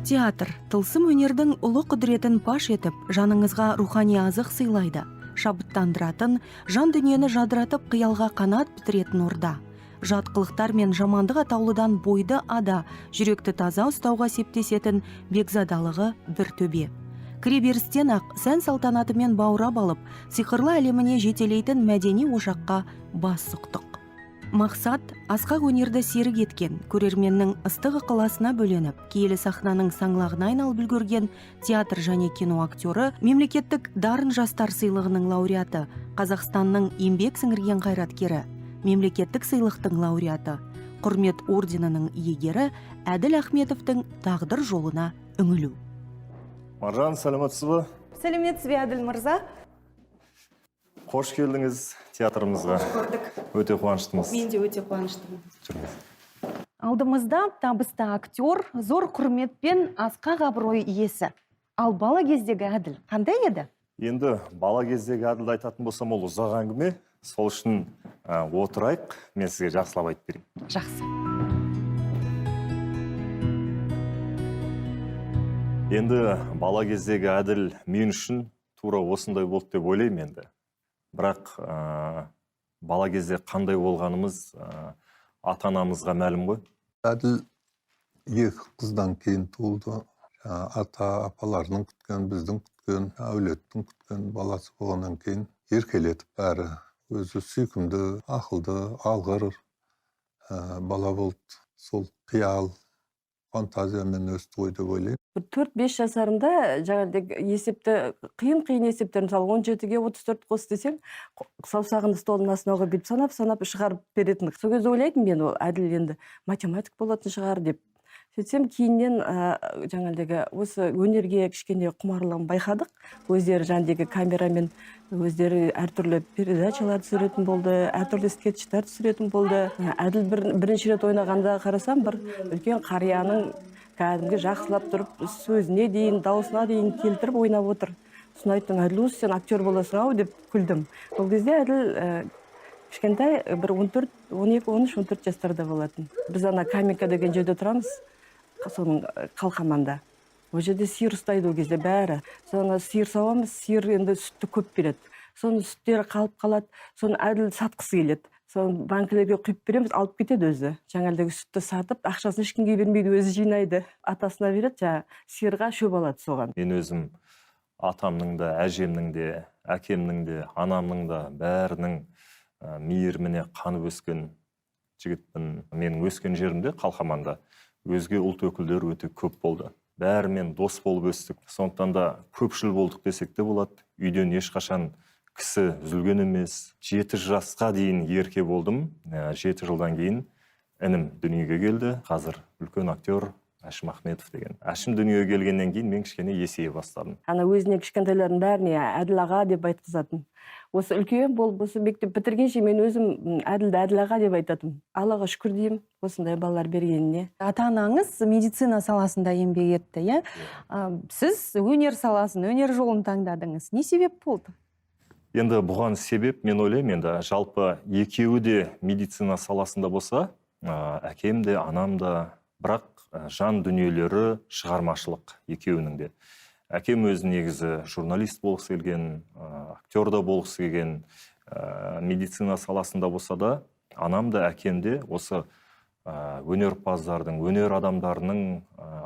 Театр тылсым өнердің ұлы құдіретін паш етіп, жаныңызға рухани азық сыйлайды. Шабыттандыратын, жан дүниені жадыратып қиялға қанат бітіретін орда. Жат қылықтар мен жамандық атаулыдан бойды ада, жүректі таза ұстауға септесетін бекзадалығы бір төбе. Кіреберістен ақ сән салтанатымен баурап алып, сиқырлы әлеміне жетелейтін мәдени ошаққа бас сұқтық. Мақсат асқақ өнерді серік еткен, көрерменнің ыстық ықыласына бөленіп, киелі сахнаның саңлағына айналып үлгерген театр және кино актері, мемлекеттік дарын жастар сыйлығының лауреаты, Қазақстанның еңбек сіңірген қайраткері, мемлекеттік сыйлықтың лауреаты, құрмет орденінің иегері Әділ Ахметовтың тағдыр жолына үңілу. Маржан, сәлеметсіз бе? Сәлеметсіз бе, Әділ мырза? Қош келдіңіз театрымызға. Өте қуаныштымыз. Мен де өте қуаныштымын. Алдымызда табысты актер, зор құрметпен асқақ абырой иесі. Ал бала кездегі Әділ қандай еді? Енді бала кездегі Әділді айтатын болсам, ол ұзақ әңгіме. Сол үшін отырайық, мен сізге жақсылап айтып берейін. Жақсы. Енді бала кездегі Әділ мен үшін тура осындай болды деп ойлаймын енді. Бірақ бала кезде қандай болғанымыз ата-анамызға мәлім ғой. Әділ екі қыздан кейін туылды. Ата-апаларының күткен, біздің күткен, әулеттің күткен баласы болғаннан кейін еркелетіп бәрі. Өзі сүйкімді, ақылды, алғыр бала болды. Сол қиял, фантазиямен өсті ғой деп ойлаймын. 4-5 жасарымда жаңағыдай есепті, қиын есептер, мысалы 17-ге 34 қос десең, саусағын столдың астына қойып бүйтіп санап шығарып беретін. Сол кезде ойлайтын мен, ол Әділ енді математик болатын шығар деп. Сөйтсем кейіннен жаңағыдай осы өнерге кішкене құмарлығын байқадық. Өздері жаңағыдай камерамен өздері әртүрлі передачалар түсіретін болды, әртүрлі скетчтер түсіретін болды. Әділ бірінші рет ойнағанда қарасам, бір үлкен қарияның кәдімгі жақсылап тұрып, сөзіне дейін, даусына дейін келтіріп ойнап отыр. Сосын айттым, Әділ, сен актер боласың ау деп күлдім. Ол кезде Әділ кішкентай бір 12-13-14 жастарда болатын. Біз ана Каменка деген жерде тұрамыз, соның қалқаманда. Ол жерде сиыр ұстайды ол кезде бәрі. Соны сиыр сауамыз, сиыр енді сүтті көп береді. Соны сүттері қалып қалады, соны Әділ сатқысы келеді. Соны банкілерге құйып береміз, алып кетеді өзі. Жаңағыдай сүтті сатып, ақшасын ешкімге бермейді, өзі жинайды. Атасына береді, сиырға шөп алады соған. Мен өзім атамның да, әжемнің де, әкемнің де, анамның да бәрінің мейіріміне қанып өскен жігітпін. Менің өскен жерімде Қалқаманда өзге ұлт өкілдері өте көп болды. Бәрімен дос болып өстік. Сондықтан да көпшіл болдық десек те болады. Үйден ешқашан кісі үзілген емес. 7 жасқа дейін ерке болдым. 7 жылдан кейін інім дүниеге келді. Қазір үлкен актер Әшім Ахметов деген. Әшім дүниеге келгеннен кейін мен кішкене есейе бастадым. Ана өзіне кішкентайлардың бәріне Әділ аға деп айтқызатын. Осы үлкен болып, осы мектеп бітіргенше мен өзім Әділ аға деп айтатым. Аллаға шүкір деймін, осындай балалар бергеніне. Ата-анаңыз медицина саласында еңбек етті, иә? Сіз өнер саласын, өнер жолын таңдадыңыз. Не себеп болды? Енді бұған себеп, мен ойлаймын, енді жалпы екеуі де медицина саласында болса, әкем де, анам да, бірақ жан дүниелері шығармашылық екеуінің де. Әкем өзі негізі журналист болғысы келген, актер да болғысы келген, медицина саласында болса да, анам да, әкем де осы өнерпаздардың, өнер адамдарының,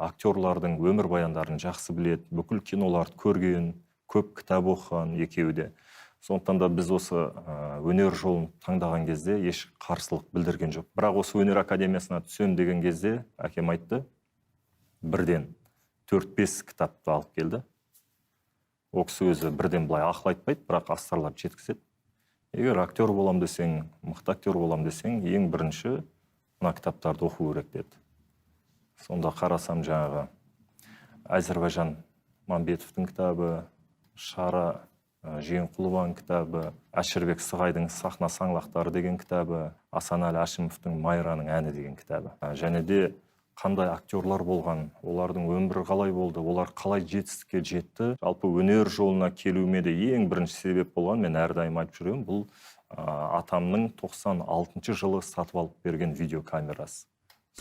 актерлардың өмір баяндарын жақсы біледі, бүкіл киноларды көрген, көп кітап оқыған екеуі де. Сондықтан да біз осы өнер жолын таңдаған кезде еш қарсылық білдірген жоқ. Бірақ осы өнер академиясына түсем деген кезде әкем айтты, бірден 4-5 кітапты алып келді. Ол кісі өзі бірден былай ақыл айтпайды, бірақ астарлап жеткізеді. Егер актер болам десең, мықты актер болам десең, ең бірінші мына кітаптарды оқу керек деді. Сонда қарасам жаңағы Әзірбайжан Мамбетовтың кітабы, Шара Жиенқұлованың кітабы, Әшірбек Сығайдың Сахна саңлақтары деген кітабы, Асанәлі Әшімовтың Майраның әні деген кітабы. Және де қандай актерлар болған, олардың өмірі қалай болды, олар қалай жетістікке жетті. Жалпы өнер жолына келуіме де ең бірінші себеп болған, мен әрдайым айтып жүремін, бұл атамның 96 жылы сатып алып берген видеокамерасы.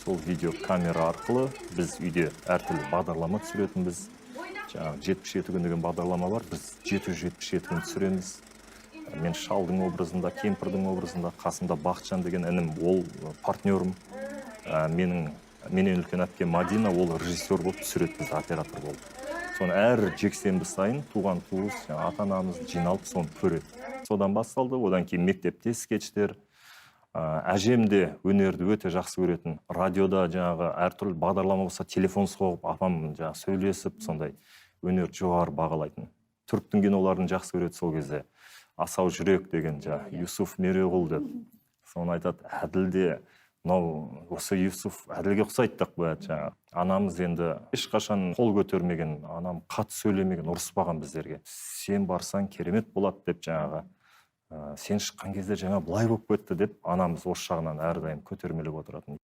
сол видео камера арқылы біз үйде әртүрлі бағдарлама түсіретінбіз. Жаңағы 77 күн деген бағдарлама бар, біз 777 күн түсіреміз. Мен шалдың образында, кемпірдің образында, қасымда Бақытжан деген інім, ол партнерім. Менен үлкен әпкем Мадина, ол режиссер болып түсіреді, біз оператор болып. Соны әр жексенбі сайын туған туыс, ата-анамыз жиналып соны көреді. Содан басталды, одан кейін мектепте скетчтер. Әжем де өнерді өте жақсы көретін. Радиода жаңағы әртүрлі бағдарлама болса, телефон соғып, апам жаңағы сөйлесіп, сондай өнер жоғары бағалайтын. Түріктің киноларын жақсы көреді сол кезде. Асау жүрек деген жаңағы Юсуф Мереғұл деп. Соны айтады, Әділде, осы Юсуф Әділге ұқсайды деп қояды жаңағы. Анамыз енді ешқашан қол көтермеген, анам қатты сөйлемеген, ұрыспаған біздерге. Сен барсаң керемет болады деп жаңағы. Сен шыққан кезде жаңа былай болып кетті деп, анамыз осы жағынан әрдайым көтермелеп отыратын.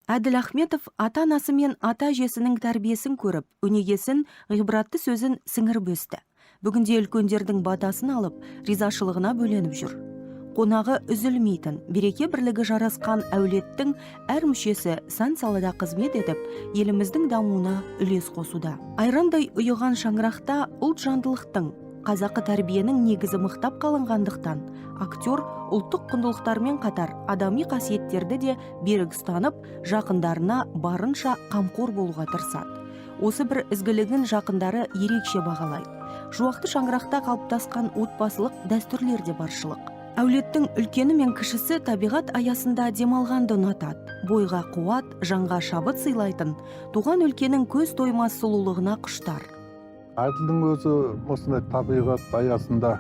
Әділ Ахметов ата-анасы мен ата-әжесінің тәрбиесін көріп, өнегесін, ғибратты сөзін сіңіріп өсті. Бүгінде үлкендердің батасын алып, ризашылығына бөленіп жүр. Қонағы үзілмейтін, береке бірлігі жарасқан әулеттің әр мүшесі сан салада қызмет етіп, еліміздің дамуына үлес қосуда. Айрандай ұйыған шаңырақта ұлт жандылықтың, қазақы тәрбиенің негізі мықтап қалынғандықтан, актер ұлттық құндылықтармен қатар адами қасиеттерді де берік ұстанып, жақындарына барынша қамқор болуға тырысады. Осы бір ізгілігін жақындары ерекше бағалайды. Жуақты шаңырақта қалыптасқан отбасылық дәстүрлер де баршылық. Әулеттің үлкені мен кішісі табиғат аясында демалғанды ұнатады. Бойға қуат, жанға шабыт сыйлайтын, туған өлкенің көз тоймас сұлулығына құштар. Әділдің өзі осындай табиғат аясында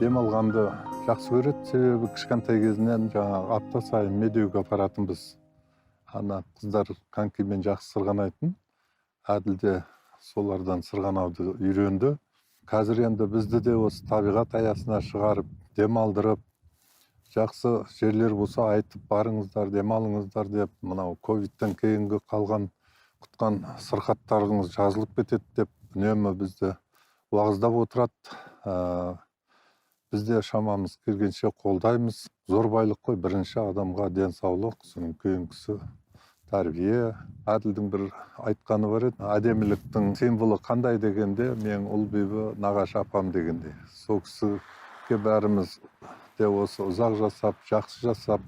демалғанды жақсы көреді. Себебі кішкентай кезінен жаңағы апта сайын медеуге апаратынбыз. Ана қыздар конькимен жақсы сырғанайтын. Әділ де солардан сырғанауды үйренді. Қазір енді бізді де осы табиғат аясына шығарып, демалдырып, жақсы жерлер болса айтып барыңыздар, демалыңыздар деп, мынау ковидтен кейінгі қалған құтқан сырқаттарыңыз жазылып кетеді деп үнемі бізді уағыздап отырады. Бізде шамамыз келгенше қолдаймыз. Зорбайлық қой, бірінші адамға денсаулық, соның кейінгісі тәрбие. Әділдің бір айтқаны бар еді, әдеміліктің символы қандай дегенде, мен Ұлбибі нағашы апам дегенде. Сол кісіге бәріміз де осы ұзақ жасап, жақсы жасап,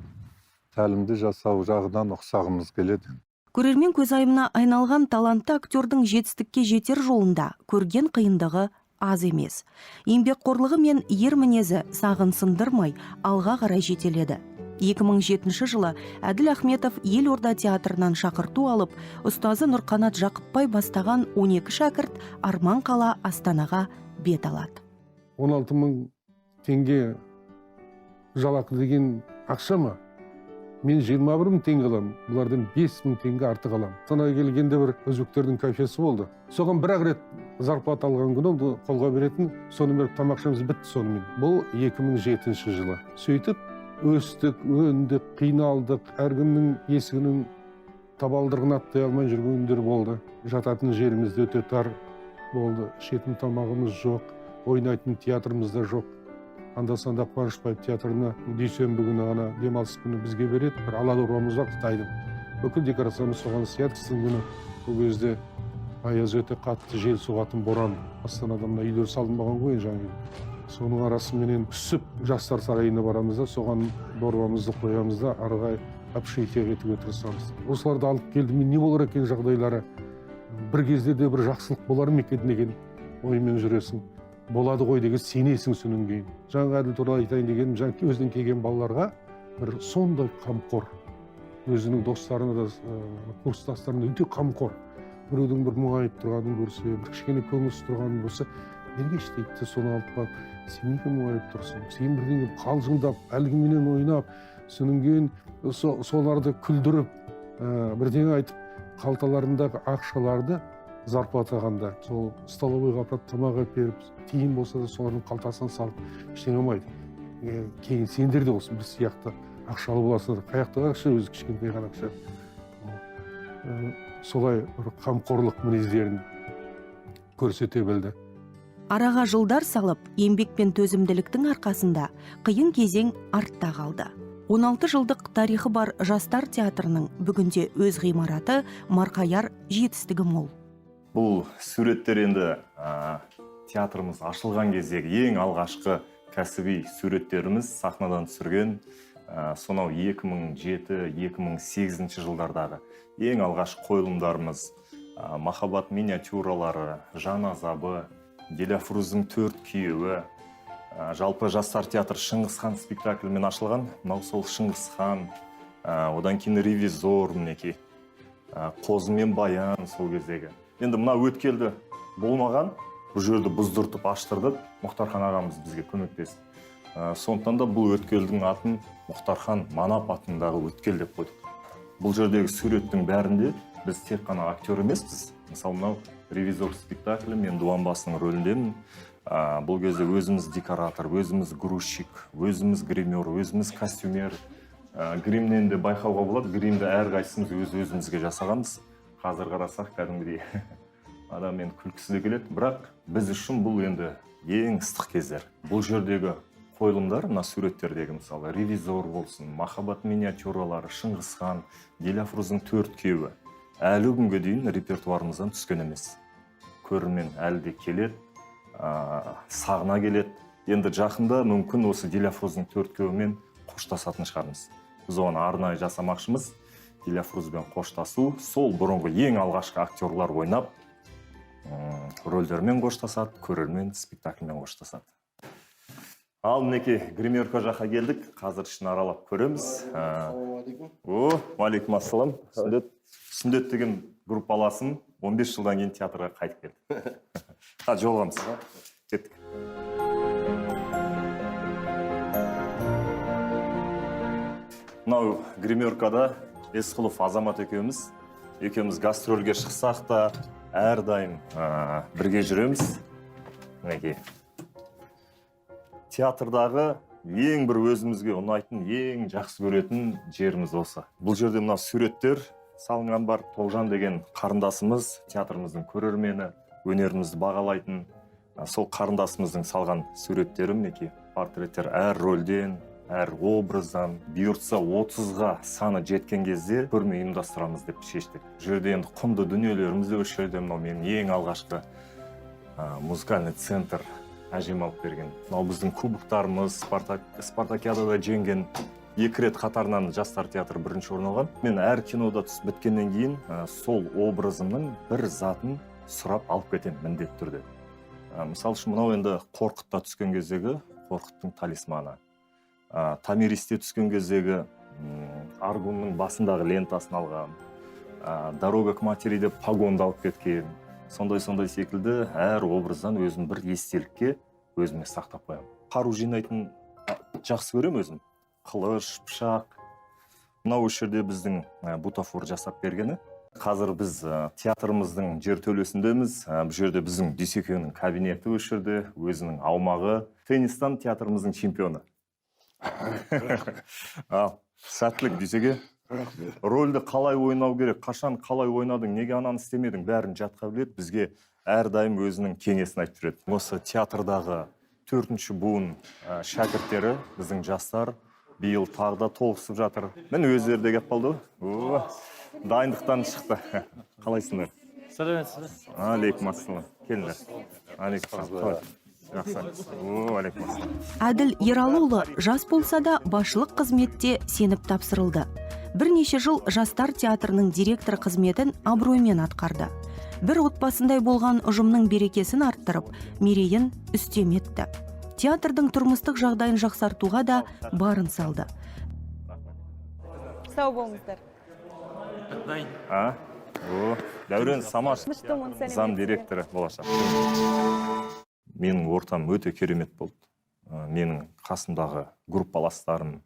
тәлімді жасау жағынан ұқсағымыз келеді. Көрермен көзайымына айналған талантты актердің жетістікке жетер жолында көрген қиындығы аз емес. Еңбекқорлығы мен ер мінезі сағын сындырмай алға қарай жетеледі. 2007 жылы Әділ Ахметов Елорда театрынан шақырту алып, ұстазы Нұрқанат Жақыпбай бастаған 12 шәкірт Арман қала Астанаға бет алады. 16 мың теңге жалақы деген ақша ма? Мен 21 мың теңге аламын, бұлардан 5 мың теңге артық аламын. Астанаға келгенде бір өзбектердің кафесі болды. Соған бір-ақ рет зарплата алған күні оны қолға беретін, соны беріп тамақшамыз бітті сонымен. Бұл 2007 жылы. Сөйтіп өстік, өндік, қиналдық, әркімнің есігінің табалдырығын аттай алмай жүрген күндер болды. Жататын жеріміз де өте тар болды. Ішетін тамағымыз жоқ, ойнайтын театрымыз да жоқ. Анда-санда Қуанышбаев театрына дүйсенбі күні ғана демалыс күні бізге береді. Бір аладорбамыз бар Қытайдың. Бүкіл декорациямыз соған сияды. Қыстың күні бұл кезде аяз өте қатты, жел соғатын, боран. Астанада мына үйлер салынбаған ғой жаңағы. Соның арасыменен түсіп жастар сарайына барамыз да, соған дорбамызды қоямыз да, арғай общежитие етуге тырысамыз. Осыларды алып келді, мен не болар екен жағдайлары? Бір кезде де бір жақсылық болар ма екен деген оймен жүресің. Болады ғой деген сенесің соның кейін. Жаңа Әділ туралы айтайын дегенім, жаңа өзінен келген балаларға бір сондай қамқор. Өзінің достарына да, курстастарына өте қамқор. Біреудің бір мұңайып тұрғанын көрсе, бір кішкене көңілсіз тұрғанын болса, неге іштейді, соны алып барып, сен неге мұңайып тұрсың? Сен бірдеңе қалжыңдап, әлгіменен ойнап, соның кейін соларды күлдіріп, бірдеңе айтып, қалталарындағы ақшаларды зарплатағанда, сол столовыйға апарып тамақ беріп, тиын болса да солардың қалтасынан салып, ештеңе алмайды. Кейін сендер де осы біз сияқты ақшалы боласыңдар. Қаяқтағы ақша өзі кішкентай ғана ақша. Солай бір қамқорлық мінездерін көрсете білді. Араға жылдар салып, еңбек пен төзімділіктің арқасында қиын кезең артта қалды. 16 жылдық тарихы бар жастар театрының бүгінде өз ғимараты марқаяр жетістігі мол. Бұл суреттер енді театрымыз ашылған кездегі ең алғашқы кәсіби суреттеріміз сахнадан түсірген сонау 2007-2008 жылдардағы ең алғашқы қойылымдарымыз, махаббат миниатюралары, жан азабы, Диляфруздың 4 күйеуі, жалпы жастар театры Шыңғысхан спектаклімен ашылған. Мынау сол Шыңғысхан, одан кейін ревизор, мінекей, Қозы мен Баян сол кездегі. Енді мына өткелді болмаған, бұл жерді бұздыртып аштырдық, Мұхтархан ағамыз бізге көмектесті. Сондықтан да бұл өткелдің атын Мұхтархан Манап атындағы өткел деп қойдық. Бұл жердегі суреттің бәрінде біз тек қана актер емеспіз. Мысалы, мынау ревизор спектаклі, мен Дуанбасының рөліндемін. Бұл кезде өзіміз декоратор, өзіміз грузчик, өзіміз гример, өзіміз костюмер. Гримнен де байқауға болады, гримді әрқайсымыз өзімізге жасағанбыз. Қазір қарасақ кәдімгідей адаммен күлкісі де келеді, бірақ біз үшін бұл енді ең ыстық кездер. Бұл жердегі қойылымдар, мына суреттердегі мысалы ревизор болсын, махаббат миниатюралары, Шыңғысхан, Диляфруздың 4 күйеуі әлі күнге дейін репертуарымыздан түскен емес. Көрермен әлі де келеді, сағына келеді. Енді жақында мүмкін осы Диляфруздың 4 күйеуімен қоштасатын шығармыз. Біз оны арнайы жасамақшымыз. Диляфрузбен қоштасу, сол бұрынғы ең алғашқы актерлар ойнап, рөлдермен қоштасады, көрермен спектакльмен қоштасады. Ал мінекей гримерка жаққа келдік, қазір ішін аралап көреміз. Алейкум ассалам. Сүндет деген группаласым 15 жылдан кейін театрға қайтып келді. Жолығамыз. Кеттік. Мынау гримеркада Есқұлов Азамат екеуміз гастрольге шықсақ та әрдайым бірге жүреміз. Мінекей. Театрдағы ең бір өзімізге ұнайтын, ең жақсы көретін жеріміз осы. Бұл жерде мына суреттер салынған бар. Тоғжан деген қарындасымыз, театрымыздың көрермені, өнерімізді бағалайтын, сол қарындасымыздың салған суреттері мінекей. Портреттер әр рөлден, әр образдан, бұйыртса 30-ға саны жеткен кезде көрме ұйымдастырамыз деп шештік. Жерде енді құнды дүниелеріміз де осы жерде, мынау менің ең алғашқы музыкальный центр әжем алып берген. Мынау біздің кубоктарымыз, спартакиадада жеңген 2 рет қатарынан жастар театры бірінші орын алған. Мен әр кинода түсіп біткеннен кейін сол образымның бір затын сұрап алып кетемін міндетті түрде. Мысалы үшін мынау енді Қорқытта түскен кездегі Қорқыттың талисманы. Томиристе түскен кездегі Аргунның басындағы лентасын алған. Дорога к матери деп погонды алып кеткен. Сондай секілді әр образдан өзім бір естелікке өзіме сақтап қоямын. Қару жинайтын жақсы көрем өзім. Қылыш, пышақ. Мынау жерде біздің бутафор жасап бергені. Қазір біз театрымыздың жер төлесіндеміз. Бұл жерде біздің Дүйсекенің кабинеті осы жерде, өзінің аумағы. Теннистан театрымыздың чемпионы. Сәттілік Дүйсеке. Рөлді қалай ойнау керек, қашан қалай ойнадың, неге ананы істемедің, бәрін жатқа біледі. Бізге әрдайым өзінің кеңесін айтып жүреді. Осы театрдағы 4-ші буын шәкірттері, біздің жастар биыл тағы да толықсып жатыр. Мен өздері де кеп қалды. Дайындықтан шықты. Қалайсыңдар? Сәлеметсіз. Алейкум ассалам. Келіңдер. Алейкум ассалам. Әділ Ералыұлы жас болса да басшылық қызметте сеніп тапсырылды. Бірнеше жыл жастар театрының директор қызметін абыроймен атқарды. Бір отбасындай болған ұжымның берекесін арттырып, мерейін үстем етті. Театрдың тұрмыстық жағдайын жақсартуға да барын салды. Сау болыңыздар. Дәурен Самаш, зам директоры болашақ. Менің ортам өте керемет болды. Менің қасымдағы группаластарым,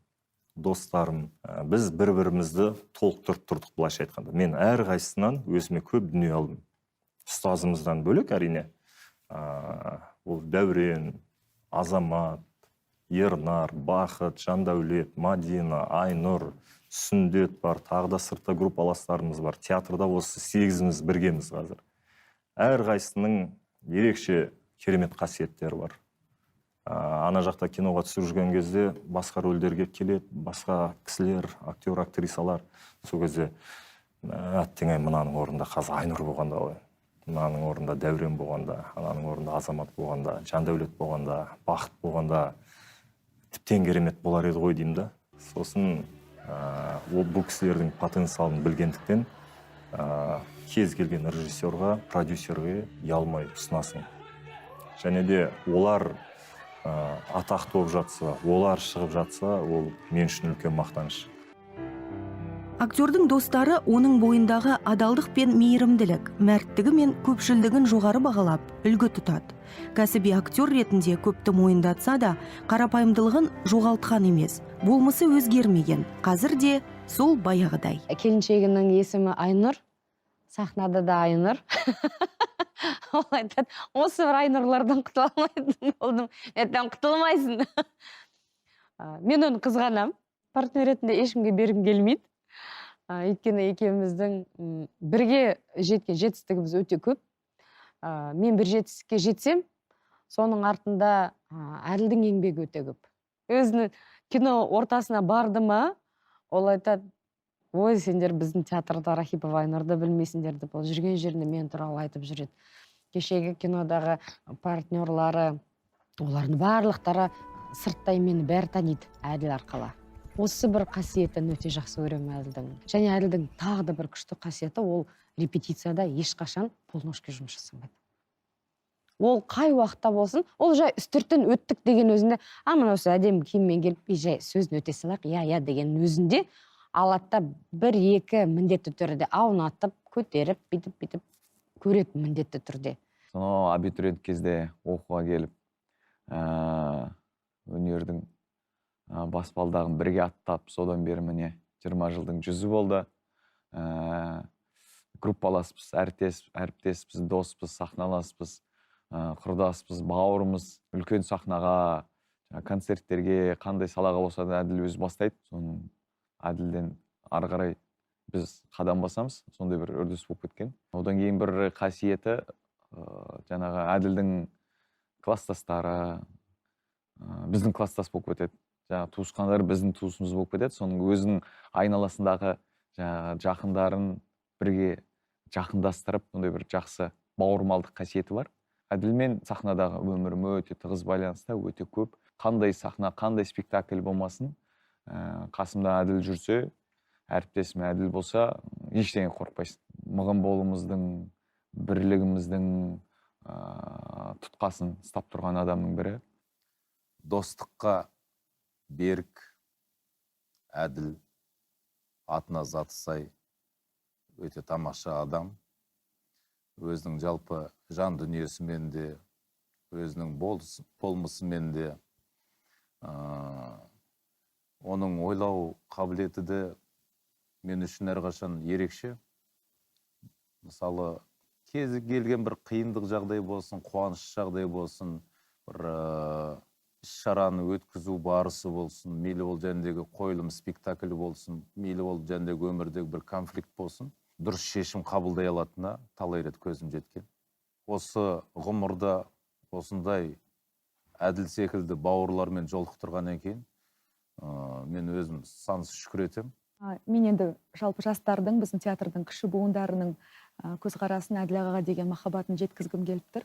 достарым, біз бір-бірімізді толықтырып тұрдық былайша айтқанда. Мен әр қайсысынан өзіме көп дүние алдым. Ұстазымыздан бөлек әрине. Ол Дәурен, Азамат, Ернар, Бақыт, Жандәулет, Мадина, Айнұр, Сүндет бар, тағы да сыртта группаластарымыз бар. Театрда осы 8-іміз біргеміз қазір. Әр қайсының ерекше керемет қасиеттері бар. ана жақта киноға түсіріп жүрген кезде басқа рөлдерге келеді, басқа кісілер, актер, актрисалар. Сол кезде әттең мынаның орнында қазір Айнұр болғанда ғой, мынаның орнында Дәурен болғанда, ананың орнында Азамат болғанда, Жандәулет болғанда, Бақыт болғанда тіптен керемет болар еді ғой деймін да. Сосын бұл кісілердің потенциалын білгендіктен кез келген режиссерға, продюсерге ұялмай ұсынасың. Және де олар атақты болып жатса, олар шығып жатса, ол мен үшін үлкен мақтаныш. Актердің достары оның бойындағы адалдық пен мейірімділік, мәрттігі мен көпшілдігін жоғары бағалап, үлгі тұтады. Кәсіби актер ретінде көпті мойындатса да, қарапайымдылығын жоғалтқан емес, болмысы өзгермеген. Қазір де сол баяғыдай. Келіншегінің есімі Айнұр, сахнада да Айнұр. Ол айтады, осы бір Айнұрлардан құтыла алмайтын болдым. Еттен құтылмайсың. Мен оны қызғанам. Партнер ретінде ешкімге бергім келмейді. Өйткені екеуміздің бірге жеткен жетістігіміз өте көп. Мен бір жетістікке жетсем, соның артында Әділдің еңбегі өте көп. Өзінің кино ортасына барды ма, ол айтады, ой, сендер біздің театрда Рахипова Айнұрды білмейсіңдер деп, ол жүрген жерінде мен туралы айтып жүреді. Кешегі кинодағы партнерлары, олардың барлықтары сырттай мені бәрі таниды Әділ арқылы. Осы бір қасиетін өте жақсы көремін Әділдің. Және Әділдің тағы да бір күшті қасиеті, ол репетицияда ешқашан полношке жұмыс жасамайды. Ол қай уақытта болсын, ол жай үстірттен өттік деген өзінде, мына осы әдемі киіммен келіп, жай сөзін өте салайық, я деген өзінде алатта бір-екі міндетті түрде аунатып, көтеріп, бүйтіп көреді міндетті түрде. Соны абитуриент кезде оқуға келіп, өнердің баспалдағын бірге аттап, содан бері міне 20 жылдың 100-і болды. Группаласпыз, әріптеспіз, доспыз, сахналаспыз, құрдаспыз, бауырымыз. Үлкен сахнаға, концерттерге, қандай салаға болса да Әділ өзі бастайды. Соның Әділден ары қарай біз қадам басамыз, сондай бір үрдіс болып кеткен. Одан кейін бір қасиеті, жаңағы Әділдің класстастары, біздің класстас болып кетеді. Туысқандар біздің туысымыз болып кетеді. Соның өзінің айналасындағы жақындарын бірге жақындастырып, ондай бір жақсы бауырмалдық қасиеті бар. Әділмен сахнадағы өмірім өте тығыз байланысты, өте көп. Қандай сахна, қандай спектакль болмасын, қасымда Әділ жүрсе, әріптесім Әділ болса, ештеңе қорықпайсың. Мығым болымыздың, бірлігіміздің тұтқасын ұстап тұрған адамның бірі. Достыққа берік, Әділ, атына заты сай, өте тамаша адам. Өзінің жалпы жан дүниесімен де, өзінің болмысымен де, оның ойлау қабілеті де мен үшін әрқашан ерекше. Мысалы, кезі келген бір қиындық жағдай болсын, қуаныш жағдай болсын, бір іс-шараны өткізу барысы болсын, мейлі ол жәндегі қойылым, спектакль болсын, мейлі ол жәндегі өмірдегі бір конфликт болсын, дұрыс шешім қабылдай алатынына талай рет көзім жеткен. Осы ғұмырда осындай Әділ секілді бауырлармен жолықтырғаннан кейін, мен өзім сансыз шүкір етем. Мен енді жалпы жастардың, біздің театрдың кіші буындарының көзқарасын, Әділ ағаға деген махаббатын жеткізгім келіп тұр.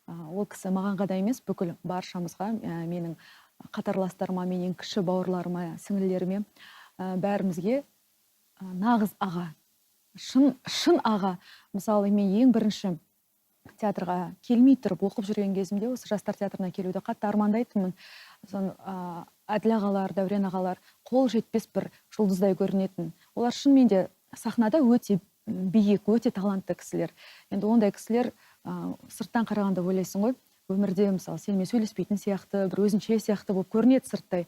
Ол кісі маған ғана емес, бүкіл баршамызға, менің қатарластарыма, менің кіші бауырларыма, сіңлілеріме, бәрімізге нағыз аға, шын аға. Мысалы, мен ең бірінші театрға келмей тұрып оқып жүрген кезімде, осы жастар театрына келуді қатты армандайтынмын. Әділ ағалар, Дәурен ағалар қол жетпес бір жұлдыздай көрінетін. Олар шынымен де сахнада өте биік, өте талантты кісілер. Енді ондай кісілер сырттан қарағанда ойлайсың ғой, өмірде мысалы сенімен сөйлеспейтін сияқты, бір өзінше сияқты болып көрінеді сырттай.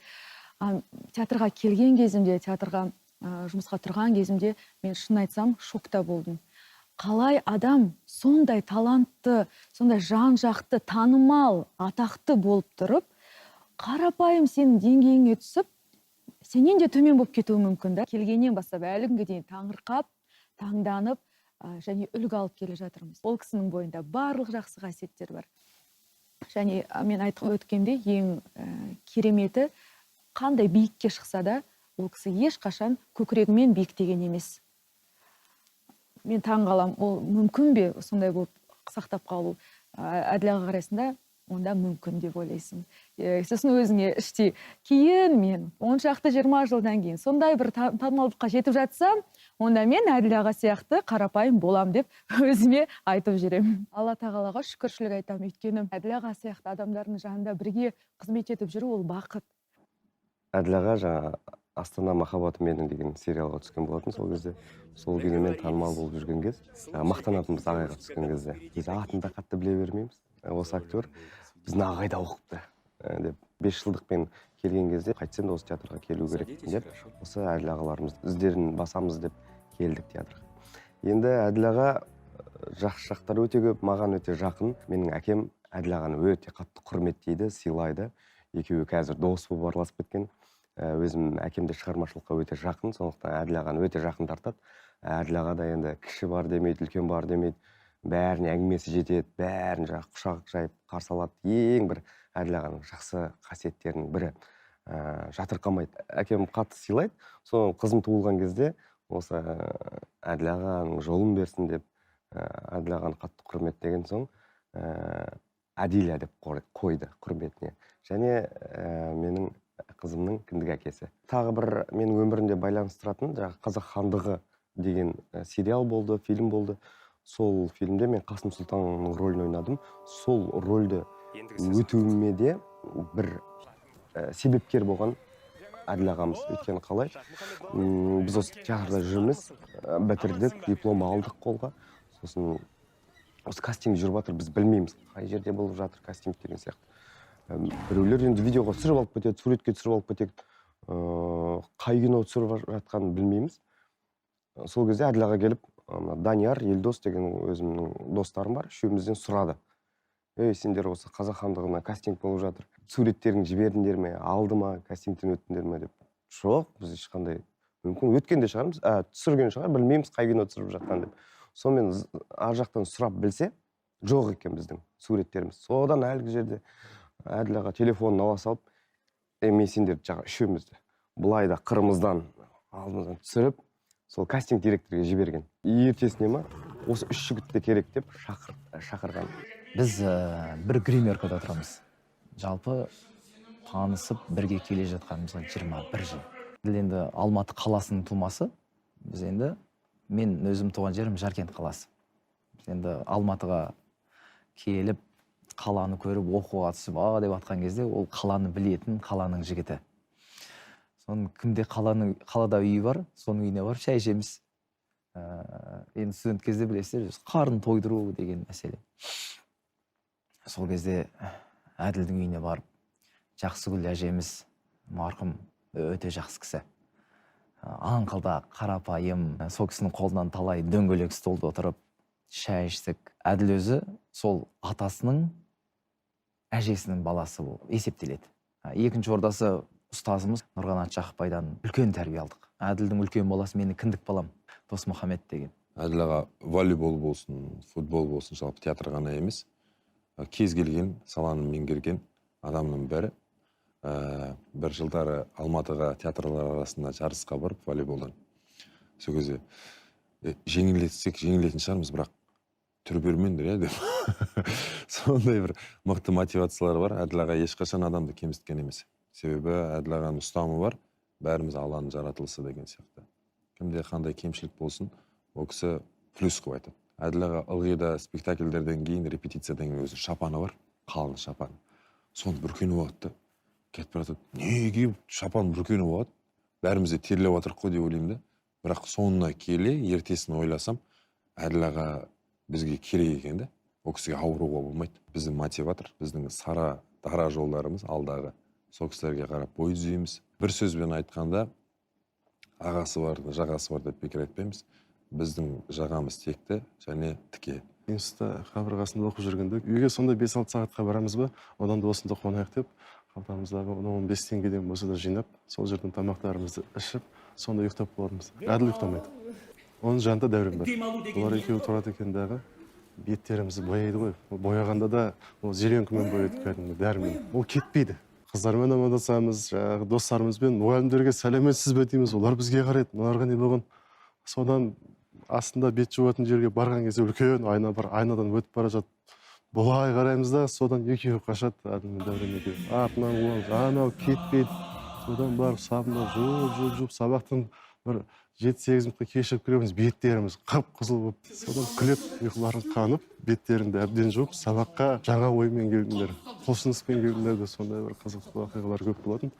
Театрға келген кезімде, театрға жұмысқа тұрған кезімде, мен шын айтсам шокта болдым. Қалай адам сондай талантты, сондай жан-жақты, танымал, атақты болып тұрып, қарапайым сенің деңгейіңе түсіп, сенен де төмен болып кетуі мүмкін да. Келгеннен бастап әлі күнге дейін таңырқап, таңданып, және үлгі алып келе жатырмыз. Ол кісінің бойында барлық жақсы қасиеттер бар. және мен айтып өткендей ең кереметі қандай биікке шықса да ол кісі ешқашан көкірегімен биіктеген емес. Мен таң қалам, ол мүмкін бе сондай болып сақтап қалу? Әділ аға қарайсында онда мүмкін деп ойлайсың. Сосын өзіңе іштей кейін мен 10-20 жылдан кейін сондай бір танымалдыққа жетіп жатсам, онда мен Әділ аға сияқты қарапайым болам деп өзіме айтып жүремін. Алла тағалаға шүкіршілік айтамын, өйткені Әділ аға сияқты адамдардың жанында бірге қызмет етіп жүру ол бақыт. Әділ аға жаңа Астана махаббаты менің деген сериалға түскен болатын сол кезде. Сол киномен танымал болып жүрген кез, мақтанатынбыз ағайға түскен кезде. Біз атын да қатты біле бермейміз. Осы актер біздің ағайда оқыпты деп 5 жылдықпен келген кезде қайтсем де осы театрға келу керекпін деп, осы Әділ ағаларымыз іздерін басамыз деп келдік театрға. Енді Әділ аға жақсы жақтары өте көп, маған өте жақын. Менің әкем Әділ ағаны өте қатты құрметтейді, сыйлайды. Екеуі қазір дос болып араласып кеткен. Өзім әкемде шығармашылыққа өте жақын, сондықтан Әділ ағаны өте жақын тартады. Әділ ағада енді кіші бар демейді, үлкен бар демейді. Бәріне әңгімесі жетеді, бәрін құшақ жайып қарсы алады. Ең бір Әділ ағаның жақсы қасиеттерінің бірі. Жатырқамайды. Әкем қатты сыйлайды. Сол қызым туылған кезде осы Әділ ағаның жолын берсін деп, Әділ ағаны қатты құрметтеген соң Әдиля деп қойды құрметіне. Және менің қызымның кіндік әкесі. Тағы бір менің өмірімде байланыстыратын Қазақ хандығы деген сериал болды, фильм болды. Сол фильмде мен Қасым Сұлтанның рөлін ойнадым. Сол рөлді өтуіме де бір себепкер болған Әділ ағамыз. Өйткені қалай? Біз осы театрда жүрміз, бітірдік, диплом алдық қолға. Сосын осы кастинг жүріп жатыр, біз білмейміз. Қай жерде болып жатыр кастинг деген сияқты. Біреулер енді видеоға түсіріп алып кетеді, суретке түсіріп алып кетеді. Қай кино түсіріп жатқанын білмейміз. Сол кезде Әділ аға келіп, Данияр, Елдос деген өзімнің достарым бар, үшеумізден сұрады. Сендер осы Қазақ хандығына кастинг болып жатыр. Суреттерін жібердіңдер ме, алды ма, кастингтен өттіңдер ме деп. Жоқ, біз ешқандай мүмкін өткенде шығармыз, түсірген шығар, білмейміз қай кино түсіріп жатқан деп. Сонымен ар жақтан сұрап білсе, жоқ екен біздің суреттеріміз. Содан әлгі жерде Әділ аға телефонын ала салып, мен сендерді жаңа үшеумізді былай да қырымыздан алдымыздан түсіріп, сол кастинг директорға жіберген. Ертесіне ма, осы 3 жігітті керек деп шақырған. Біз бір гримеркада тұрамыз. Жалпы танысып бірге келе жатқанымызға 21 жыл. Енді Алматы қаласының тумасы. Біз енді мен өзім туған жерім Жаркент қаласы. Біз енді Алматыға келіп, қаланы көріп, оқуға түсіп, деп атқан кезде ол қаланы білетін қаланың жігіті. Соның кімде қалада үйі бар, соның үйіне бар, шай ішеміз. Енді студент кезде білесіздер, қарын тойдыру деген мәселе. Сол кезде Әділдің үйіне барып, Жақсыгүл әжеміз, марқұм, өте жақсы кісі. Аңқылдақ, қарапайым, сол кісінің қолынан талай дөңгелек столда отырып, шай іштік. Әділ өзі сол атасының әжесінің баласы болып есептеледі. Екінші ордасы ұстазымыз Нұрғанат Жақыпбайдан үлкен тәрбие алдық. Әділдің үлкен баласы менің кіндік балам, Досмұхамед деген. Әділ аға волейбол болсын, футбол болсын, жалпы театр ғана емес, кез келген саланы меңгерген адамның бәрі. Бір жылдары Алматыға театрлар арасында жарысқа барып волейболдан. Сол кезде жеңілетсек жеңілетін шығармыз, бірақ түр бермеңдер деп. Сондай бір мықты мотивациялар бар. Әділ аға ешқашан адамды кемсіткен емес. Себебі Әділ ағаның ұстанымы бар, бәріміз Алланың жаратылысы деген сияқты. Кімде қандай кемшілік болсын, ол кісі плюс қылып айтады. Әділ аға ылғида спектакльдерден кейін, репетициядан кейін өзі шапаны бар, қалың шапаны. Соны бүркені болады. Кетіп баратады. Неге шапан бүркені болады? Бәрімізде терлеп отырық қой деп ойлаймын да. Бірақ соңына келе, ертесін ойласам, Әділ аға бізге керек екен да. Ол кісіге ауыруға болмайды. Біздің мотиватор, біздің сара дара жолдарымыз алдағы. Сол кісілерге қарап бой түзейміз. Бір сөзбен айтқанда, ағасы бар, жағасы бар деп бекер айтпаймыз. Біздің жағамыз текті және тіке. Институтта қабырғасында оқып жүргенде, үйге сонда 5-6 сағатқа барамыз ба, одан да осында қонайық деп, қалтамыздағы 15 теңгеден болса да жинап, сол жерден тамақтарымызды ішіп, сонда ұйықтап болатынбыз. Әділ ұйықтамайды. Оның жанында Дәурен бар. Олар екеуі тұрады екен дағы. беттерімізді бояйды ғой. Бояғанда да ол зеленкімен бояйды, кәдімгі дәрімен. Ол кетпейді. Қыздармен амандасамыз, жаңағы достарымызбен, мұғалімдерге сәлеметсіз бе дейміз, олар бізге қарайды, мыналарға не болған. Содан астында бет жуатын жерге барған кезде үлкен айна бар, айнадан өтіп бара жатып, бұлай қараймыз да, содан екеуі қашады, Әділ Дәурен екеуі. Артынан қуамыз, анау кетпейді. Содан барып сабынып, жуып, сабақтың бір 7-8 минутқа кешігіп кіреміз, беттеріміз қып-қызыл болып, содан күліп, ұйқыларын қанып, беттерінде әбден жуып, сабаққа жаңа оймен келдіңдер, құлшыныспен келдіңдер де, сондай бір қызықты оқиғалар көп болатын.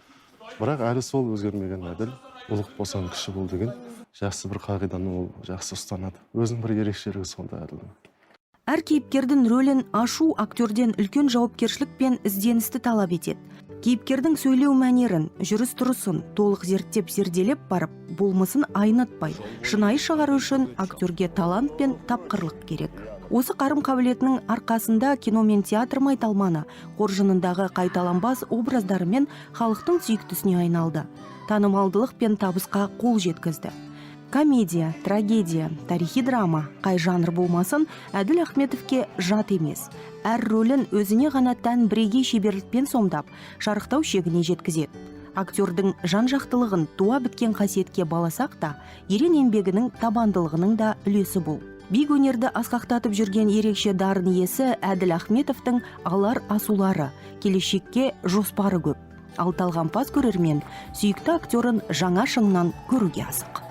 Бірақ әлі сол өзгермеген Әділ, ұлық болсаң кіші бол деген жақсы бір қағиданы ол жақсы ұстанады. Өзінің бір ерекшелігі сонда Әділдің. Әр кейіпкердің рөлін ашу актерден үлкен жауапкершілік пен ізденісті талап етеді. Кейіпкердің сөйлеу мәнерін, жүріс-тұрысын толық зерттеп зерделеп барып, болмысын айнытпай, шынайы шығару үшін актерге талант пен тапқырлық керек. Осы қарым-қабілетінің арқасында кино мен театр майталманы қоржынындағы қайталанбас образдарымен халықтың сүйіктісіне айналды. Танымалдылық пен табысқа қол жеткізді. Комедия, трагедия, тарихи драма, қай жанр болмасын, Әділ Ахметовке жат емес. Әр рөлін өзіне ғана тән бірегей шеберлікпен сомдап, шарықтау шегіне жеткізеді. Актердің жан-жақтылығын туа біткен қасиетке баласақ та, ерен еңбегінің табандылығының да үлесі бұл. Биік өнерді асқақтатып жүрген ерекше дарын иесі Әділ Ахметовтың алар асулары, келешекке жоспары көп. Ал талғампаз көрермен сүйікті актерін жаңа шыңнан көруге асық.